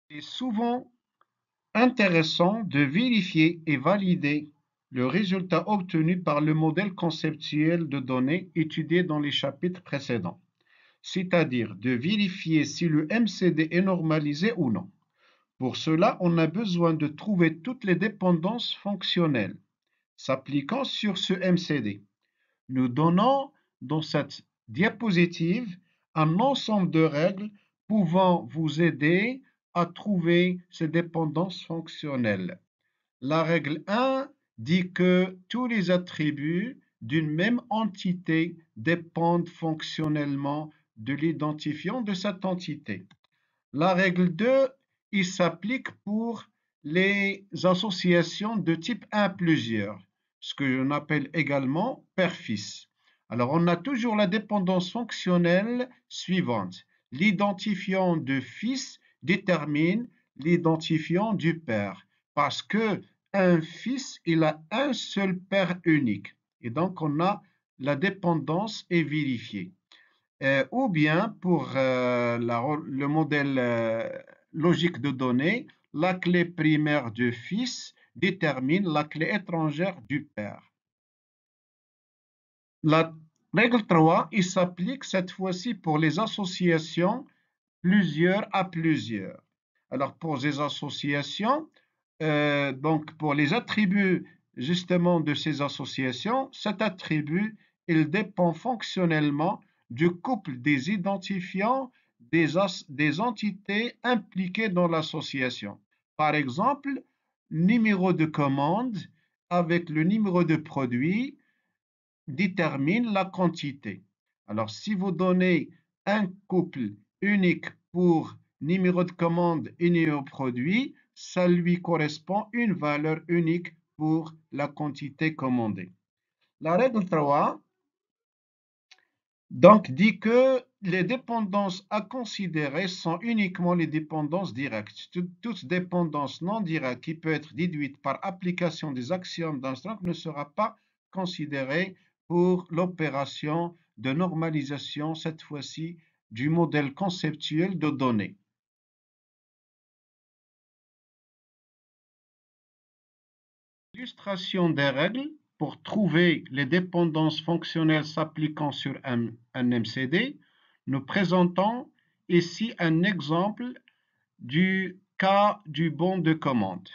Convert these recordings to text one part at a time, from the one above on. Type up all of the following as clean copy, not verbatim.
Il est souvent intéressant de vérifier et valider le résultat obtenu par le modèle conceptuel de données étudié dans les chapitres précédents, c'est-à-dire de vérifier si le MCD est normalisé ou non. Pour cela, on a besoin de trouver toutes les dépendances fonctionnelles s'appliquant sur ce MCD. Nous donnons dans cette diapositive un ensemble de règles pouvant vous aider à trouver ces dépendances fonctionnelles. La règle 1 dit que tous les attributs d'une même entité dépendent fonctionnellement de l'identifiant de cette entité. La règle 2, il s'applique pour les associations de type 1 plusieurs, ce que l'on appelle également père-fils. Alors, on a toujours la dépendance fonctionnelle suivante. L'identifiant de fils détermine l'identifiant du père, parce que un fils, il a un seul père unique. Et donc, on a la dépendance est vérifiée. Ou bien pour le modèle logique de données, la clé primaire du fils détermine la clé étrangère du père. La règle 3, il s'applique cette fois-ci pour les associations plusieurs à plusieurs. Alors pour les associations, donc pour les attributs justement de ces associations, cet attribut, il dépend fonctionnellement du couple des identifiants des entités impliquées dans l'association. Par exemple, numéro de commande avec le numéro de produit détermine la quantité. Alors, si vous donnez un couple unique pour numéro de commande et numéro de produit, ça lui correspond une valeur unique pour la quantité commandée. La règle 3 donc dit que les dépendances à considérer sont uniquement les dépendances directes. Toute dépendance non directe qui peut être déduite par application des axiomes d'Armstrong ne sera pas considérée pour l'opération de normalisation, cette fois-ci, du modèle conceptuel de données. Illustration des règles pour trouver les dépendances fonctionnelles s'appliquant sur un MCD, nous présentons ici un exemple du cas du bon de commande.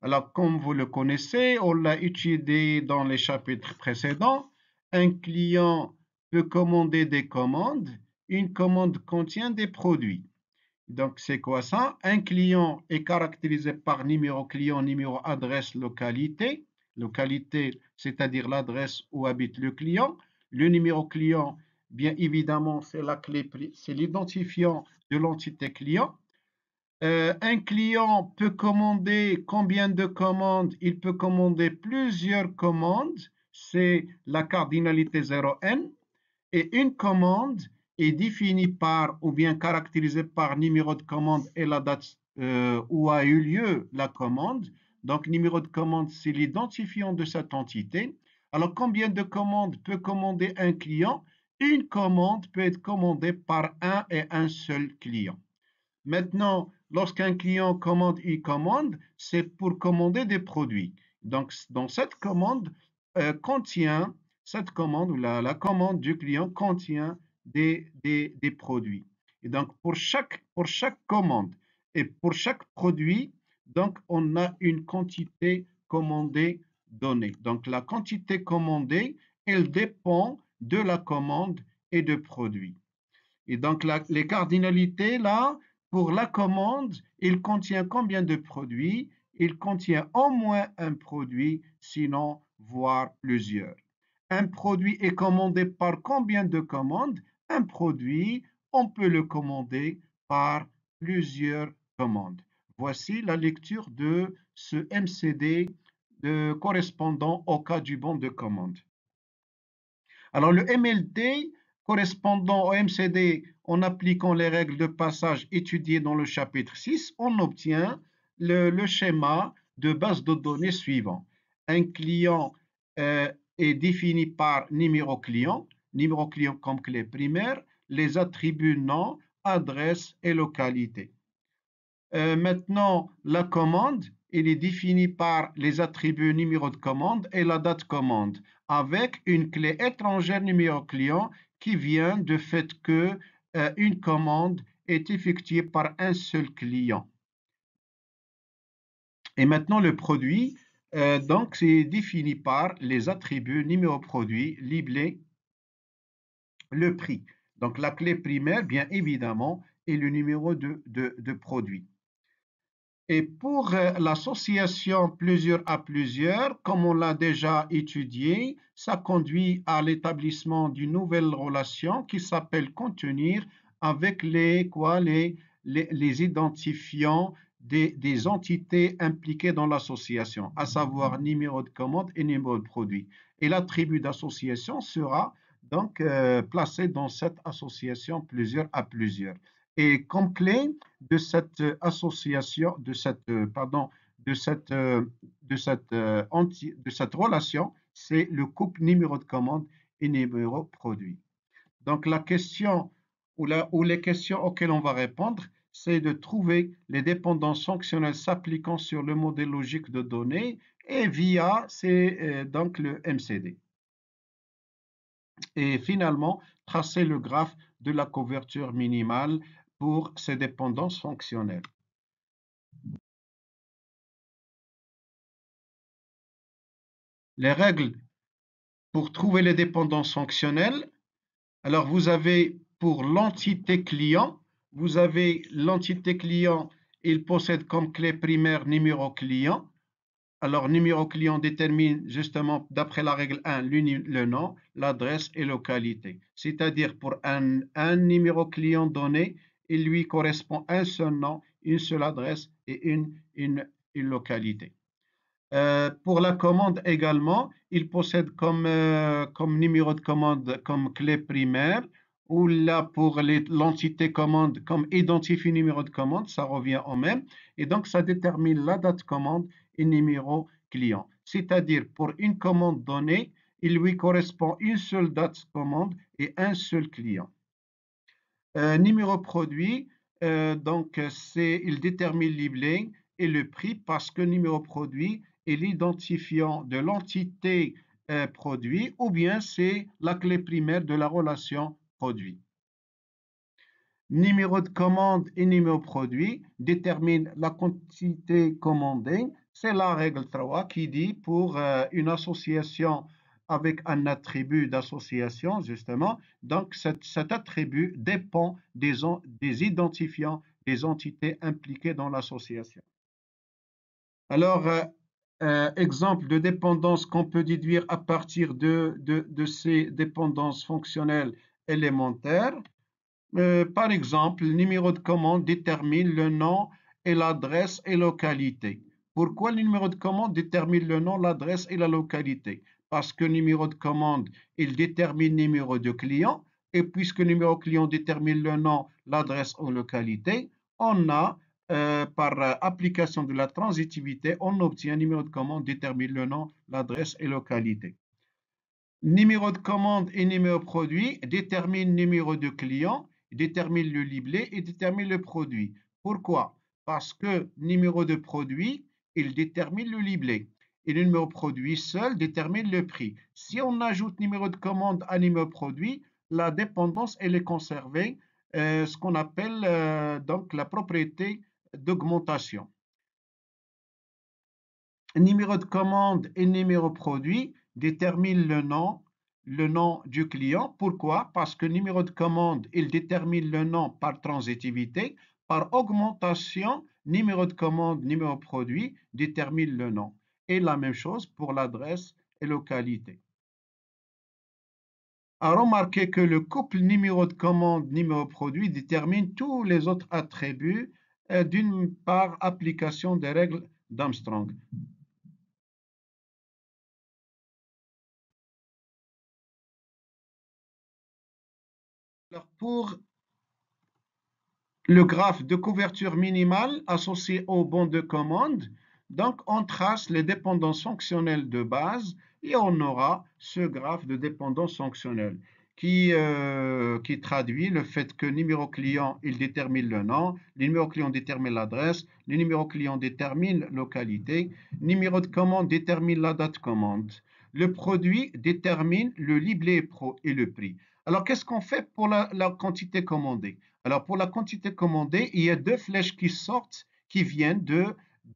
Alors, comme vous le connaissez, on l'a étudié dans les chapitres précédents, un client peut commander des commandes, une commande contient des produits. Donc, c'est quoi ça? Un client est caractérisé par numéro client, numéro adresse, localité. Localité, c'est-à-dire l'adresse où habite le client. Le numéro client, bien évidemment, c'est la clé, c'est l'identifiant de l'entité client. Un client peut commander combien de commandes? Il peut commander plusieurs commandes. C'est la cardinalité 0n. Et une commande est définie par ou bien caractérisée par numéro de commande et la date où a eu lieu la commande. Donc, numéro de commande, c'est l'identifiant de cette entité. Alors, combien de commandes peut commander un client? Une commande peut être commandée par un et un seul client. Maintenant, lorsqu'un client commande une commande, c'est pour commander des produits. Donc, dans cette commande contient, cette commande ou la commande du client contient des produits. Et donc, pour chaque commande et pour chaque produit, donc, on a une quantité commandée donnée. Donc, la quantité commandée, elle dépend de la commande et de produit. Et donc, les cardinalités, là, pour la commande, il contient combien de produits? Il contient au moins un produit, sinon voire plusieurs. Un produit est commandé par combien de commandes? Un produit, on peut le commander par plusieurs commandes. Voici la lecture de ce MCD correspondant au cas du bon de commande. Alors le MLD correspondant au MCD en appliquant les règles de passage étudiées dans le chapitre 6, on obtient le schéma de base de données suivant. Un client est défini par numéro client comme clé primaire, les attributs nom, adresse et localité. Maintenant, la commande, elle est définie par les attributs numéro de commande et la date commande, avec une clé étrangère numéro client qui vient du fait que une commande est effectuée par un seul client. Et maintenant, le produit, donc, c'est défini par les attributs numéro produit, libellé, le prix. Donc, la clé primaire, bien évidemment, est le numéro de produit. Et pour l'association plusieurs à plusieurs, comme on l'a déjà étudié, ça conduit à l'établissement d'une nouvelle relation qui s'appelle contenir avec les identifiants des entités impliquées dans l'association, à savoir numéro de commande et numéro de produit. Et l'attribut d'association sera donc placé dans cette association plusieurs à plusieurs. Et comme clé de cette association, de cette relation, c'est le couple numéro de commande et numéro produit. Donc la question ou les questions auxquelles on va répondre, c'est de trouver les dépendances fonctionnelles s'appliquant sur le modèle logique de données et via donc le MCD. Et finalement, tracer le graphe de la couverture minimale pour ces dépendances fonctionnelles. Les règles pour trouver les dépendances fonctionnelles. Alors, vous avez pour l'entité client, vous avez l'entité client, il possède comme clé primaire numéro client. Alors, numéro client détermine justement, d'après la règle 1, le nom, l'adresse et localité. C'est-à-dire, pour un numéro client donné, il lui correspond un seul nom, une seule adresse et une localité. Pour la commande également, il possède comme numéro de commande comme clé primaire, ou là pour l'entité commande comme identifier numéro de commande, ça revient au même, et donc ça détermine la date commande et numéro client. C'est-à-dire pour une commande donnée, il lui correspond une seule date commande et un seul client. Numéro produit, donc il détermine l'ibling et le prix parce que numéro produit est l'identifiant de l'entité produit ou bien c'est la clé primaire de la relation produit. Numéro de commande et numéro produit déterminent la quantité commandée. C'est la règle 3 qui dit pour une association avec un attribut d'association, justement, donc cet attribut dépend des identifiants des entités impliquées dans l'association. Alors, exemple de dépendance qu'on peut déduire à partir de ces dépendances fonctionnelles élémentaires. Par exemple, le numéro de commande détermine le nom et l'adresse et localité. Pourquoi le numéro de commande détermine le nom, l'adresse et la localité? Parce que le numéro de commande, il détermine le numéro de client, et puisque le numéro client détermine le nom, l'adresse ou la localité, on a, par application de la transitivité, on obtient un numéro de commande détermine le nom, l'adresse et la localité. Numéro de commande et numéro produit déterminent le numéro de client, déterminent le libellé et déterminent le produit. Pourquoi? Parce que numéro de produit, il détermine le libellé. Et le numéro produit seul détermine le prix. Si on ajoute numéro de commande à numéro produit, la dépendance, elle est conservée, ce qu'on appelle donc la propriété d'augmentation. Numéro de commande et numéro produit déterminent le nom du client. Pourquoi? Parce que numéro de commande, il détermine le nom par transitivité. Par augmentation, numéro de commande, numéro produit détermine le nom. Et la même chose pour l'adresse et localité. À remarquer que le couple numéro de commande, numéro produit détermine tous les autres attributs d'une par application des règles d'Armstrong. Alors pour le graphe de couverture minimale associé au bon de commande, donc on trace les dépendances fonctionnelles de base et on aura ce graphe de dépendance fonctionnelle qui traduit le fait que numéro client, il détermine le nom, le numéro client détermine l'adresse, le numéro client détermine localité, numéro de commande détermine la date commande. Le produit détermine le libellé pro et le prix. Alors, qu'est-ce qu'on fait pour la quantité commandée? Alors, pour la quantité commandée, il y a deux flèches qui sortent, qui viennent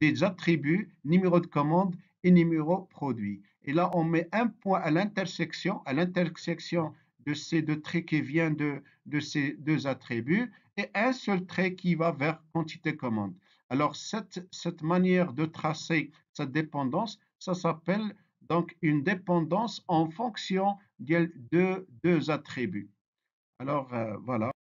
des attributs numéro de commande et numéro produit. Et là, on met un point à l'intersection de ces deux traits qui viennent de ces deux attributs et un seul trait qui va vers quantité commande. Alors, cette manière de tracer cette dépendance, ça s'appelle donc une dépendance en fonction de deux attributs. Alors, voilà.